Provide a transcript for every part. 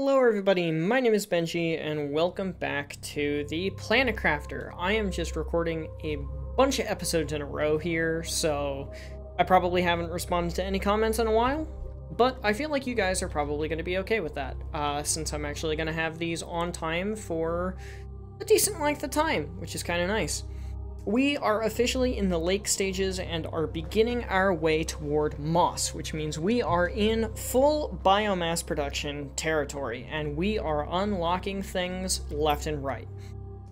Hello everybody, my name is Benji and welcome back to the Planet Crafter. I am just recording a bunch of episodes in a row here, so I probably haven't responded to any comments in a while, but I feel like you guys are probably going to be okay with that, since I'm actually going to have these on time for a decent length of time, which is kind of nice. We are officially in the lake stages and are beginning our way toward moss, which means we are in full biomass production territory, and we are unlocking things left and right.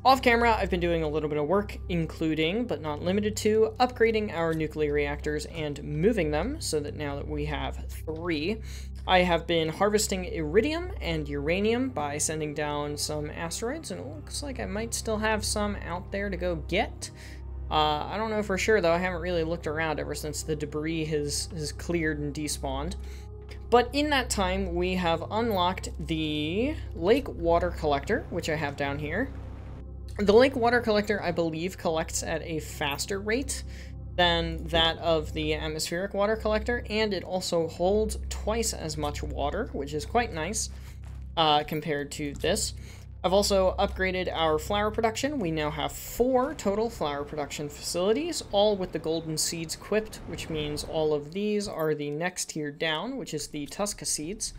Off camera, I've been doing a little bit of work, including, but not limited to, upgrading our nuclear reactors and moving them, so that now that we have 3, I have been harvesting iridium and uranium by sending down some asteroids, and it looks like I might still have some out there to go get. I don't know for sure, though. I haven't really looked around ever since the debris has cleared and despawned. But in that time, we have unlocked the lake water collector, which I have down here. The lake water collector, I believe, collects at a faster rate than that of the atmospheric water collector, and it also holds twice as much water, which is quite nice compared to this. I've also upgraded our flower production. We now have 4 total flower production facilities, all with the golden seeds equipped, which means all of these are the next tier down, which is the Tusca seeds.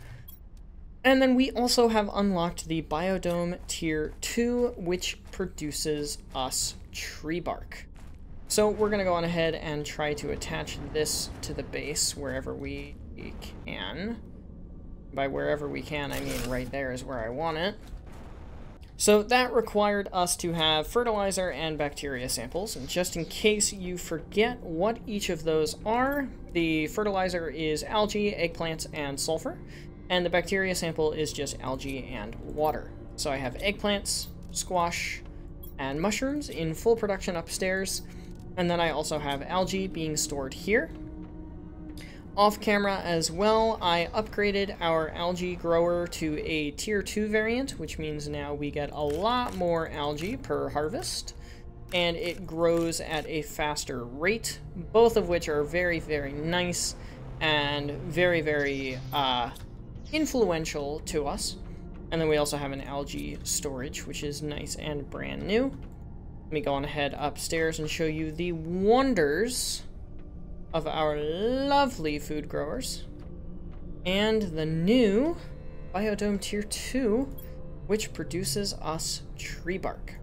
And then we also have unlocked the Biodome Tier 2, which produces us tree bark. So we're going to go on ahead and try to attach this to the base wherever we can. By wherever we can, I mean right there is where I want it. So that required us to have fertilizer and bacteria samples, and just in case you forget what each of those are, the fertilizer is algae, eggplants, and sulfur, and the bacteria sample is just algae and water. So I have eggplants, squash, and mushrooms in full production upstairs, and then I also have algae being stored here. Off camera as well, I upgraded our algae grower to a tier 2 variant, which means now we get a lot more algae per harvest, and it grows at a faster rate, both of which are very, very nice and very, very influential to us. And then we also have an algae storage, which is nice and brand new. Let me go on ahead upstairs and show you the wonders of our lovely food growers, and the new Biodome Tier 2, which produces us tree bark.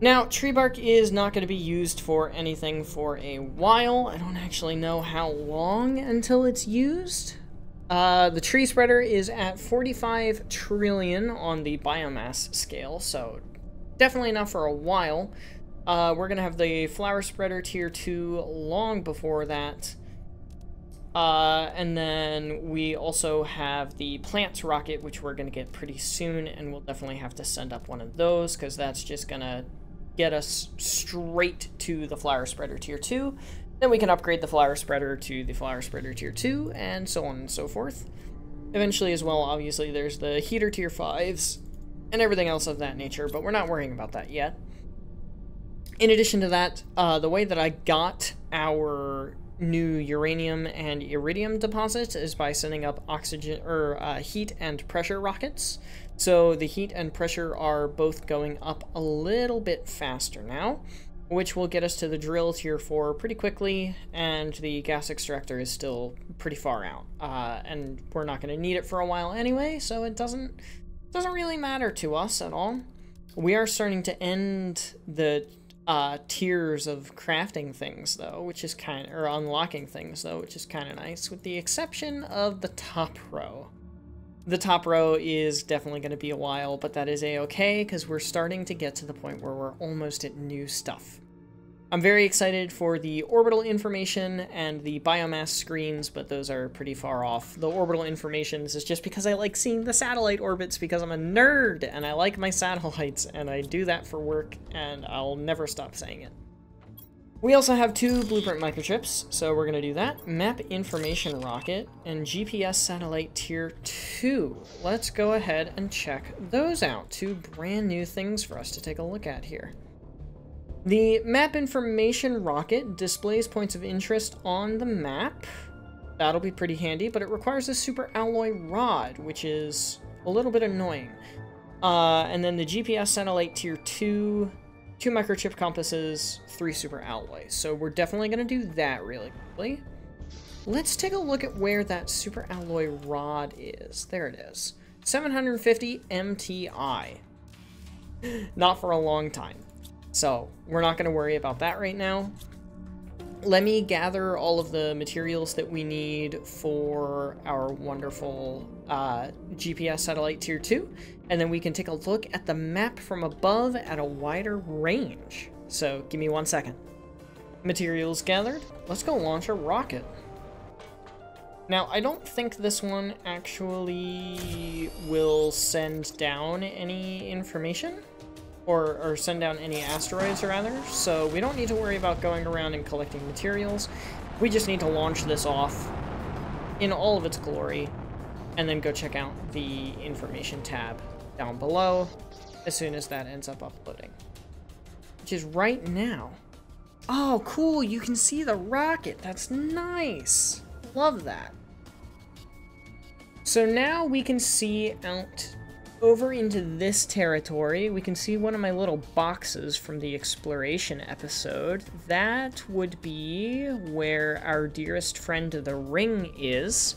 Now, tree bark is not going to be used for anything for a while. I don't actually know how long until it's used. The tree spreader is at 45 trillion on the biomass scale, so definitely not for a while. We're going to have the flower spreader tier 2 long before that. And then we also have the plants rocket, which we're going to get pretty soon, and we'll definitely have to send up one of those, because that's just going to get us straight to the flower spreader tier 2. Then we can upgrade the flower spreader to the flower spreader tier 2, and so on and so forth. Eventually as well, obviously, there's the heater tier 5s, and everything else of that nature, but we're not worrying about that yet. In addition to that, the way that I got our new uranium and iridium deposits is by sending up oxygen or heat and pressure rockets. So the heat and pressure are both going up a little bit faster now, which will get us to the drill tier 4 pretty quickly, and the gas extractor is still pretty far out. And we're not going to need it for a while anyway, so it doesn't really matter to us at all. We are starting to end the tiers of crafting things, though, which is or unlocking things, though, which is kind of nice, with the exception of the top row. The top row is definitely going to be a while, but that is a-okay, because we're starting to get to the point where we're almost at new stuff. I'm very excited for the orbital information and the biomass screens, but those are pretty far off. The orbital information is just because I like seeing the satellite orbits, because I'm a nerd and I like my satellites, and I do that for work, and I'll never stop saying it. We also have 2 blueprint microchips, so we're going to do that. Map information rocket and GPS satellite tier 2. Let's go ahead and check those out. 2 brand new things for us to take a look at here. The map information rocket displays points of interest on the map. That'll be pretty handy, but it requires a super alloy rod, which is a little bit annoying. And then the GPS satellite tier 2, 2 microchip compasses, 3 super alloys. So we're definitely going to do that really quickly. Let's take a look at where that super alloy rod is. There it is. 750 MTI. Not for a long time. So we're not going to worry about that right now. Let me gather all of the materials that we need for our wonderful GPS satellite tier 2, and then we can take a look at the map from above at a wider range. So give me 1 second. Materials gathered. Let's go launch a rocket. Now, I don't think this one actually will send down any information. Or send down any asteroids, rather, so we don't need to worry about going around and collecting materials. We just need to launch this off in all of its glory, and then go check out the information tab down below as soon as that ends up uploading. Which is right now. Oh, cool, you can see the rocket. That's nice. Love that. So now we can see out over into this territory. We can see one of my little boxes from the exploration episode. That would be where our dearest friend the ring is.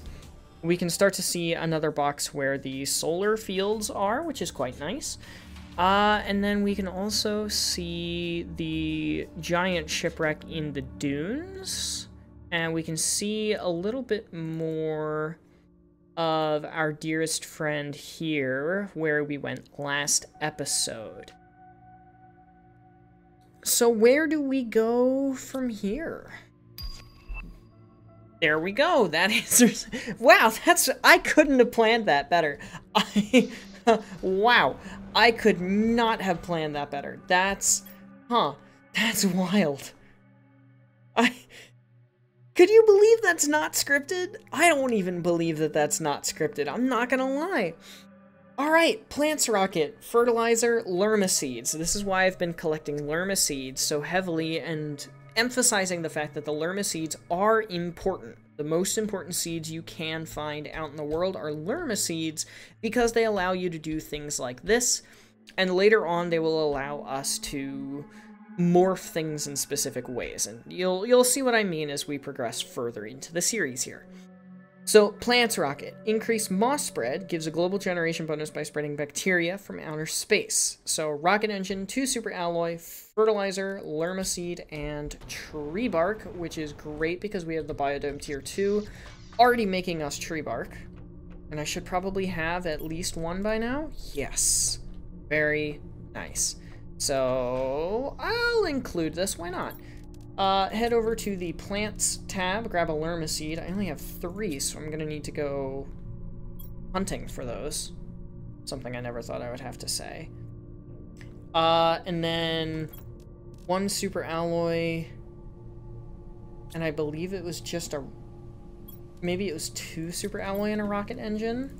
We can start to see another box where the solar fields are, which is quite nice. And then we can also see the giant shipwreck in the dunes. And we can see a little bit more of our dearest friend here, where we went last episode. So where do we go from here? There we go. That answers. Wow, I couldn't have planned that better. Wow, I could not have planned that better. That's wild. Could you believe that's not scripted? I don't even believe that that's not scripted. I'm not gonna lie. Alright, plants rocket, fertilizer, lerma seeds. This is why I've been collecting lerma seeds so heavily and emphasizing the fact that the lerma seeds are important. The most important seeds you can find out in the world are lerma seeds because they allow you to do things like this, and later on they will allow us to morph things in specific ways, and you'll see what I mean as we progress further into the series here. So, plants rocket. Increased moss spread gives a global generation bonus by spreading bacteria from outer space. So, rocket engine, 2 super alloy, fertilizer, lerma seed, and tree bark, which is great because we have the biodome tier 2 already making us tree bark. And I should probably have at least 1 by now. Yes. Very nice. So, I'll include this, why not? Head over to the plants tab, grab a lerma seed. I only have 3, so I'm gonna need to go hunting for those. Something I never thought I would have to say. And then 1 super alloy, and I believe it was just maybe it was 2 super alloy and a rocket engine,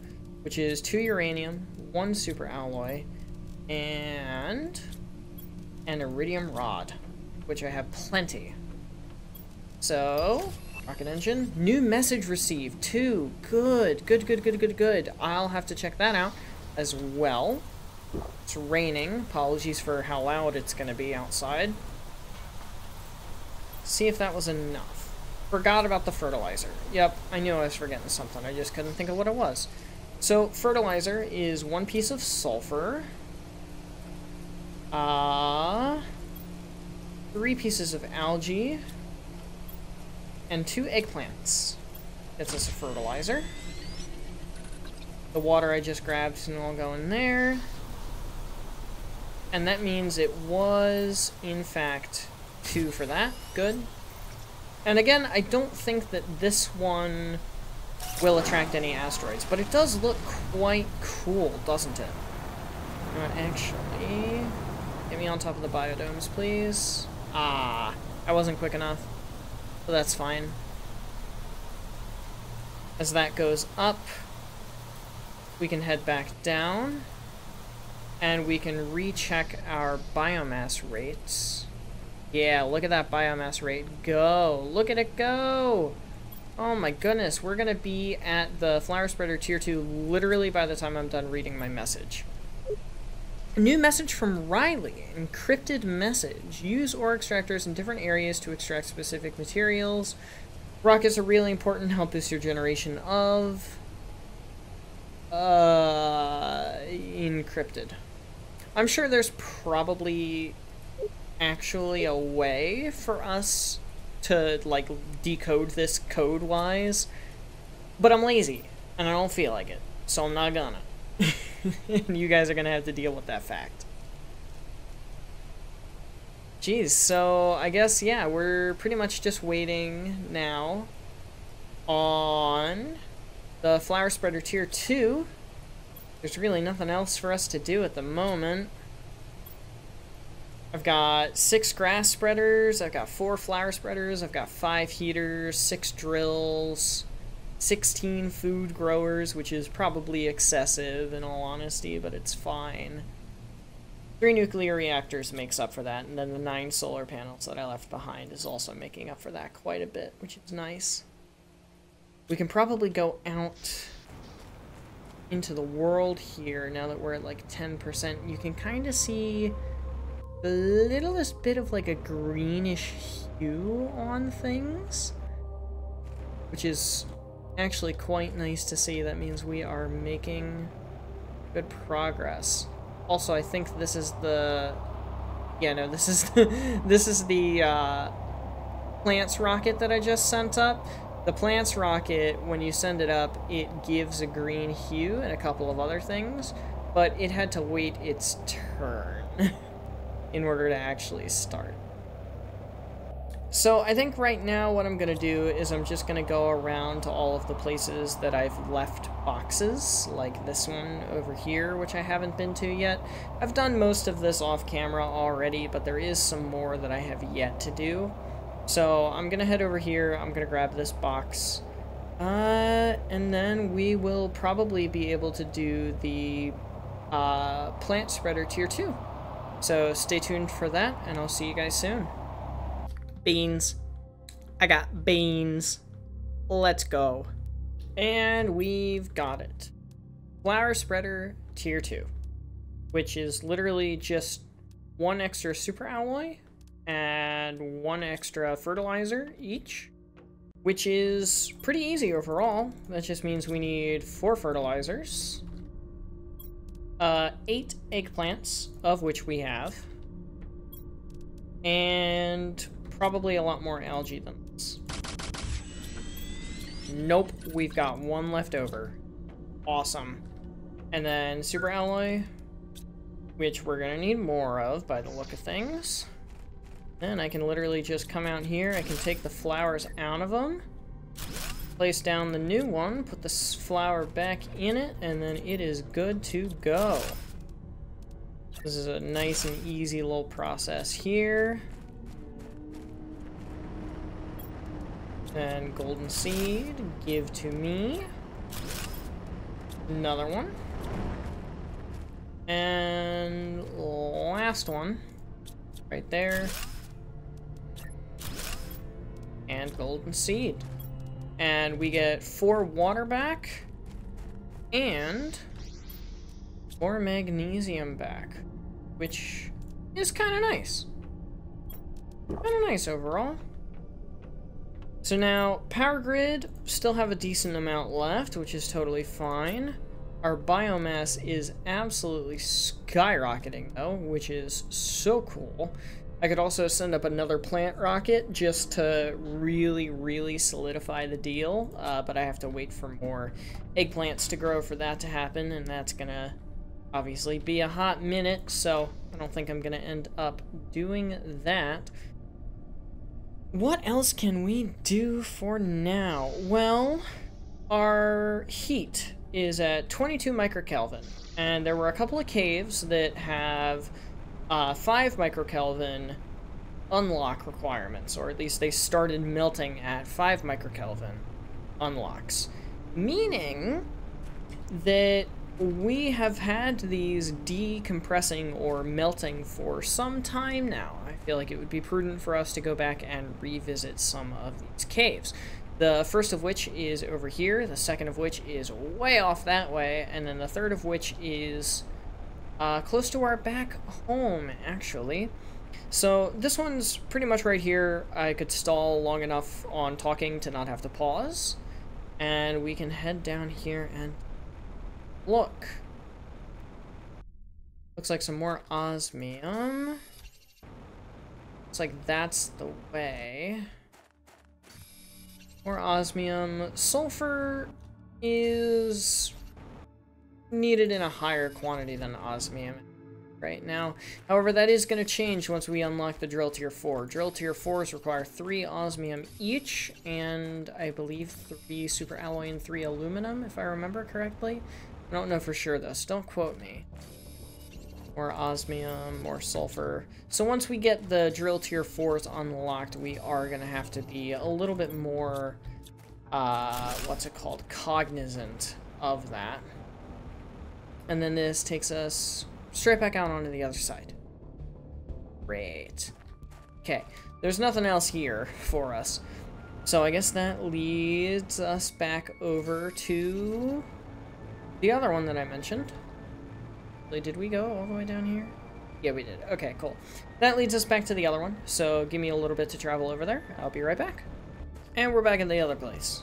which is 2 uranium, 1 super alloy, and an iridium rod, which I have plenty. So, rocket engine, new message received, 2, good. I'll have to check that out as well. It's raining, apologies for how loud it's gonna be outside. See if that was enough. Forgot about the fertilizer. Yep, I knew I was forgetting something, I just couldn't think of what it was. So, fertilizer is 1 piece of sulfur, 3 pieces of algae, and 2 eggplants. Gets us a fertilizer. The water I just grabbed can all go in there. And that means it was, in fact, 2 for that. Good. And again, I don't think that this one will attract any asteroids, but it does look quite cool, doesn't it? Actually, get me on top of the biodomes, please. I wasn't quick enough, but that's fine. As that goes up, we can head back down, and we can recheck our biomass rates. Yeah, look at that biomass rate go. Look at it go! Oh my goodness, we're gonna be at the Flower Spreader Tier 2 literally by the time I'm done reading my message. A new message from Riley. Encrypted message. Use ore extractors in different areas to extract specific materials. Rockets are really important. Help boost your generation of... encrypted. I'm sure there's probably actually a way for us to, like, decode this code-wise, but I'm lazy, and I don't feel like it, so I'm not gonna. And you guys are gonna have to deal with that fact. Jeez, so I guess, yeah, we're pretty much just waiting now on the Flower Spreader Tier 2. There's really nothing else for us to do at the moment. I've got 6 grass spreaders, I've got 4 flower spreaders, I've got 5 heaters, 6 drills, 16 food growers, which is probably excessive in all honesty, but it's fine. 3 nuclear reactors makes up for that, and then the 9 solar panels that I left behind is also making up for that quite a bit, which is nice. We can probably go out into the world here now that we're at like 10%. You can kind of see the littlest bit of like a greenish hue on things, which is actually quite nice to see. That means we are making good progress. Also, I think this is the... yeah, no, this is this is the plants rocket that I just sent up. The plants rocket, when you send it up, it gives a green hue and a couple of other things, but it had to wait its turn in order to actually start. So I think right now what I'm going to do is I'm just going to go around to all of the places that I've left boxes, like this one over here, which I haven't been to yet. I've done most of this off camera already, but there is some more that I have yet to do. So I'm going to head over here, I'm going to grab this box, and then we will probably be able to do the Plant Spreader Tier 2. So stay tuned for that, and I'll see you guys soon. Beans. I got beans. Let's go. And we've got it. Flower Spreader Tier 2, which is literally just 1 extra super alloy and 1 extra fertilizer each, which is pretty easy overall. That just means we need 4 fertilizers, 8 eggplants, of which we have, and probably a lot more algae than this. Nope, we've got 1 left over. Awesome. And then super alloy, which we're gonna need more of by the look of things. Then I can literally just come out here, I can take the flowers out of them, place down the new one, put this flower back in it, and then it is good to go. This is a nice and easy little process here. And golden seed, give to me. Another one. And last one, right there. And golden seed. And we get 4 water back, and 4 magnesium back, which is kind of nice. Kind of nice overall. So now, power grid, still have a decent amount left, which is totally fine. Our biomass is absolutely skyrocketing, though, which is so cool. I could also send up another plant rocket just to really, really solidify the deal, but I have to wait for more eggplants to grow for that to happen, and that's gonna obviously be a hot minute, so I don't think I'm gonna end up doing that. What else can we do for now? Well, our heat is at 22 microkelvin, and there were a couple of caves that have 5 microkelvin unlock requirements, or at least they started melting at 5 microkelvin unlocks, meaning that we have had these decompressing or melting for some time now. I feel like it would be prudent for us to go back and revisit some of these caves. The first of which is over here, the second of which is way off that way, and then the third of which is close to our back home, actually. So this one's pretty much right here. I could stall long enough on talking to not have to pause, and we can head down here and look. Looks like some more osmium. Looks like that's the way. More osmium. Sulfur is needed in a higher quantity than osmium right now. However, that is going to change once we unlock the drill tier 4. Drill tier 4s require 3 osmium each, and I believe 3 super alloy and 3 aluminum, if I remember correctly. I don't know for sure though, so don't quote me. More osmium, more sulfur. So once we get the drill tier 4s unlocked, we are going to have to be a little bit more, what's it called, cognizant of that. And then this takes us straight back out onto the other side. Great. Okay, there's nothing else here for us. So I guess that leads us back over to the other one that I mentioned. Did we go all the way down here? Yeah, we did. Okay, cool. That leads us back to the other one, so give me a little bit to travel over there. I'll be right back. And we're back at the other place.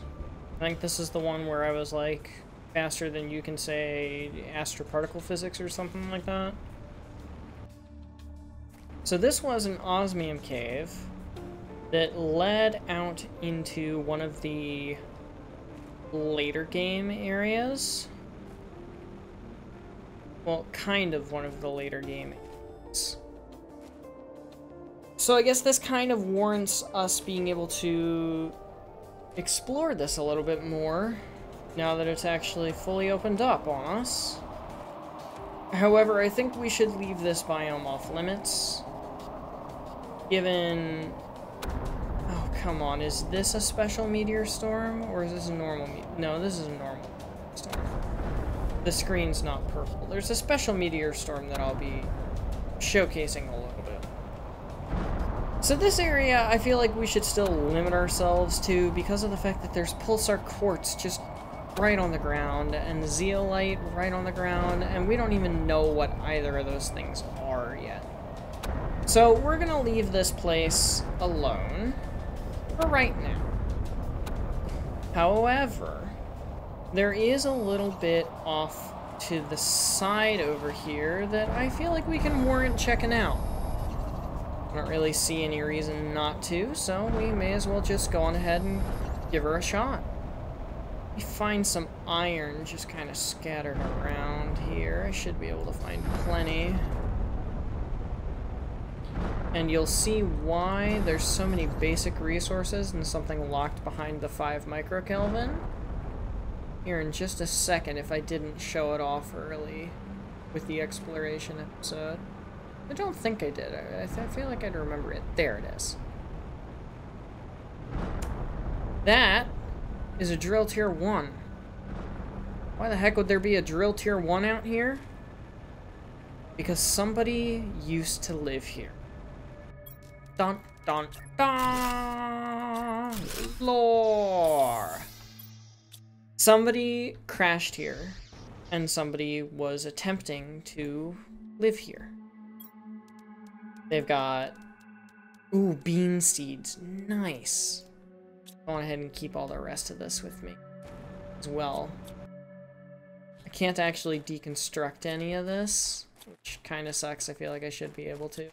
I think this is the one where I was like, faster than you can say astroparticle physics or something like that. So this was an osmium cave that led out into one of the later game areas. Well, kind of one of the later game areas. So I guess this kind of warrants us being able to explore this a little bit more now that it's actually fully opened up on us. However, I think we should leave this biome off limits. Given... Oh, come on. Is this a special meteor storm? Or is this a normal No, this is a normal storm. The screen's not purple. There's a special meteor storm that I'll be showcasing a little bit. So this area, I feel like we should still limit ourselves to because of the fact that there's pulsar quartz just right on the ground and zeolite right on the ground, and we don't even know what either of those things are yet. So we're gonna leave this place alone for right now. However, there is a little bit off to the side over here that I feel like we can warrant checking out. I don't really see any reason not to, so we may as well just go on ahead and give her a shot. We find some iron just kind of scattered around here. I should be able to find plenty. And you'll see why there's so many basic resources and something locked behind the 5 microkelvin here in just a second if I didn't show it off early with the exploration episode. I don't think I did. I feel like I'd remember it. There it is. That is a drill tier 1. Why the heck would there be a drill tier 1 out here? Because somebody used to live here. Dun dun dun! Lore! Somebody crashed here, and somebody was attempting to live here. They've got... Ooh, bean seeds. Nice. Go on ahead and keep all the rest of this with me as well. I can't actually deconstruct any of this, which kind of sucks. I feel like I should be able to.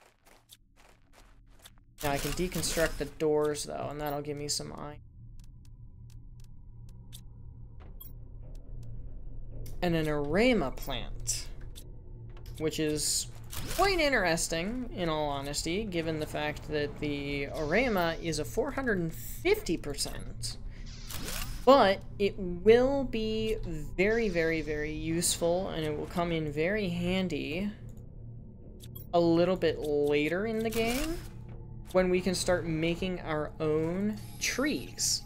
Now I can deconstruct the doors, though, and that'll give me some iron. And an Arema plant, which is quite interesting, in all honesty, given the fact that the Arema is a 450%, but it will be very, very, very useful, and it will come in very handy a little bit later in the game, when we can start making our own trees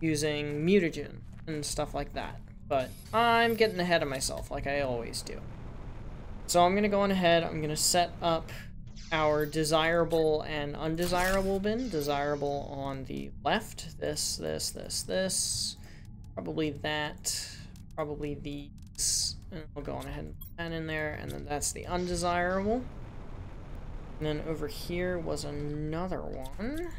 using mutagen and stuff like that. But I'm getting ahead of myself like I always do. So I'm gonna go on ahead, I'm gonna set up our desirable and undesirable bin. Desirable on the left. This. Probably that. Probably these. And we'll go on ahead and put that in there. And then that's the undesirable. And then over here was another one.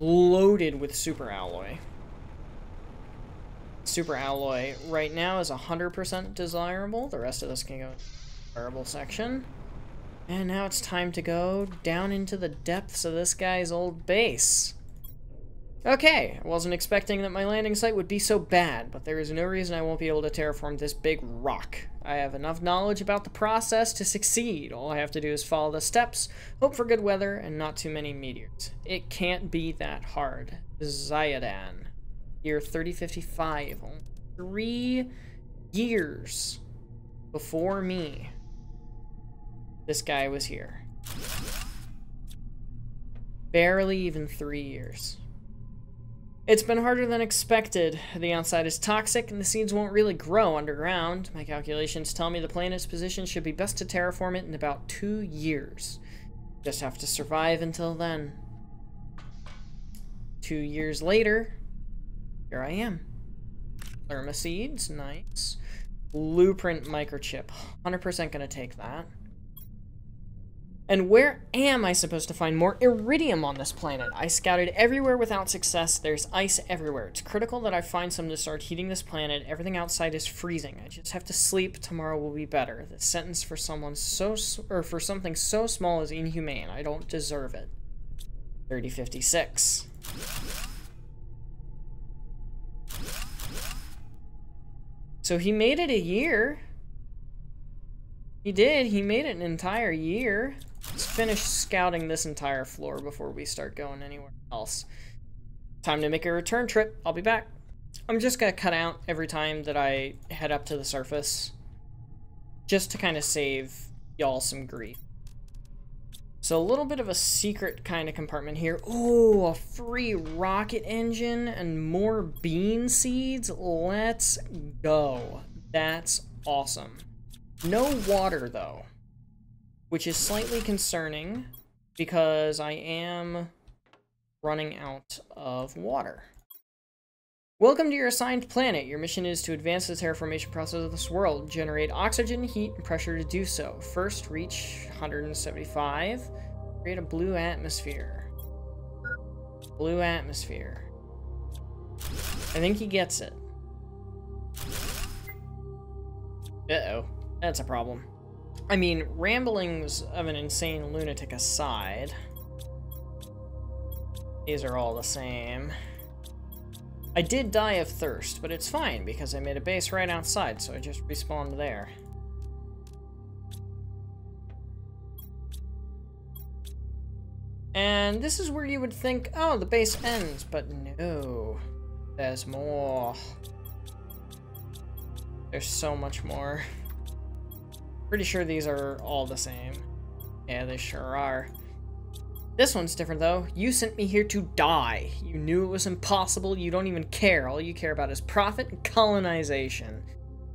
Loaded with super alloy. Super alloy right now is 100% desirable. The rest of this can go in the desirable section. And now it's time to go down into the depths of this guy's old base. Okay, I wasn't expecting that my landing site would be so bad, but there is no reason I won't be able to terraform this big rock. I have enough knowledge about the process to succeed. All I have to do is follow the steps, hope for good weather, and not too many meteors. It can't be that hard. Ziodan. Year 3055. Only 3 years before me, this guy was here. Barely even 3 years. It's been harder than expected. The outside is toxic and the seeds won't really grow underground. My calculations tell me the planet's position should be best to terraform it in about 2 years. Just have to survive until then. 2 years later, here I am. Lerma seeds, nice. Blueprint microchip, 100% gonna take that. And where am I supposed to find more iridium on this planet? I scouted everywhere without success. There's ice everywhere. It's critical that I find some to start heating this planet. Everything outside is freezing. I just have to sleep. Tomorrow will be better. The sentence for someone for something so small is inhumane. I don't deserve it. 3056. So he made it a year. He did. He made it an entire year. Let's finish scouting this entire floor before we start going anywhere else. Time to make a return trip. I'll be back. I'm just gonna cut out every time that I head up to the surface, just to kind of save y'all some grief. So a little bit of a secret kind of compartment here. Oh, a free rocket engine and more bean seeds. Let's go. That's awesome. No water, though, which is slightly concerning because I am running out of water. Welcome to your assigned planet. Your mission is to advance the terraformation process of this world. Generate oxygen, heat, and pressure to do so. First, reach 175. Create a blue atmosphere. Blue atmosphere. I think he gets it. Uh-oh. That's a problem. I mean, ramblings of an insane lunatic aside, these are all the same. I did die of thirst, but it's fine because I made a base right outside, so I just respawned there. And this is where you would think, oh, the base ends, but no. There's more. There's so much more. Pretty sure these are all the same. Yeah, they sure are. This one's different, though. You sent me here to die. You knew it was impossible. You don't even care. All you care about is profit and colonization.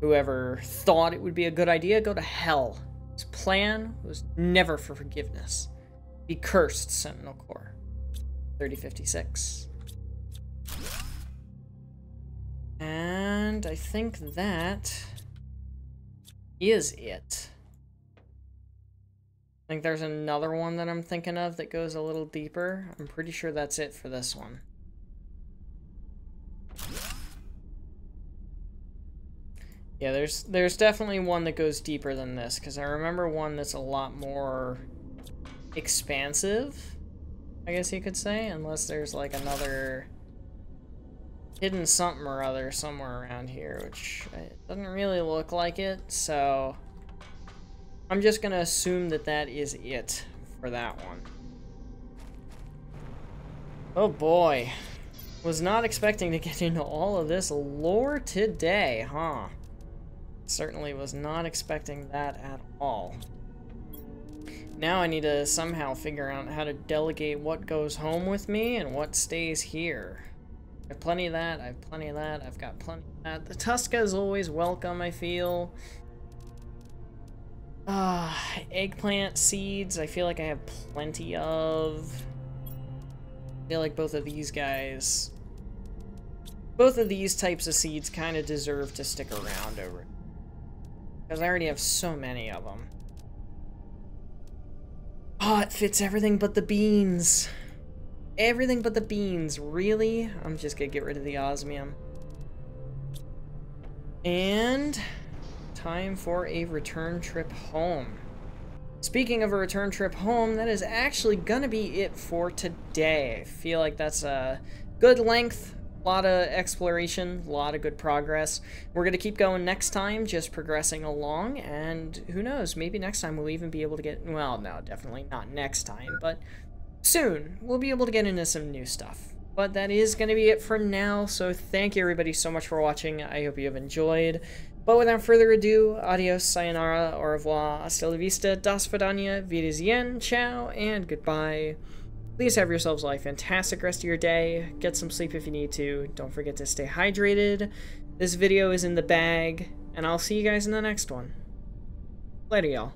Whoever thought it would be a good idea, go to hell. His plan was never for forgiveness. Be cursed, Sentinel Corps. 3056. And I think that is it. I think there's another one that I'm thinking of that goes a little deeper. I'm pretty sure that's it for this one. Yeah, there's definitely one that goes deeper than this, because I remember one that's a lot more expansive, I guess you could say, unless there's like another hidden something or other somewhere around here, which it doesn't really look like it, so I'm just gonna assume that that is it for that one. Oh boy. Was not expecting to get into all of this lore today, huh? Certainly was not expecting that at all. Now I need to somehow figure out how to delegate what goes home with me and what stays here. I have plenty of that, I have plenty of that, I've got plenty of that. The Tuska is always welcome, I feel. Eggplant seeds, I feel like I have plenty of. I feel like both of these guys, both of these types of seeds kind of deserve to stick around over, because I already have so many of them. Oh, it fits everything but the beans. Everything but the beans, really? I'm just gonna get rid of the osmium. And time for a return trip home. Speaking of a return trip home, that is actually gonna be it for today. I feel like that's a good length, a lot of exploration, a lot of good progress. We're gonna keep going next time, just progressing along, and who knows, maybe next time we'll even be able to get, well, no, definitely not next time, but soon we'll be able to get into some new stuff. But that is going to be it for now, so thank you everybody so much for watching. I hope you have enjoyed. But without further ado, adios, sayonara, au revoir, hasta la vista, das vidania, wiedersehen, ciao, and goodbye. Please have yourselves a fantastic rest of your day. Get some sleep if you need to. Don't forget to stay hydrated. This video is in the bag, and I'll see you guys in the next one. Later, y'all.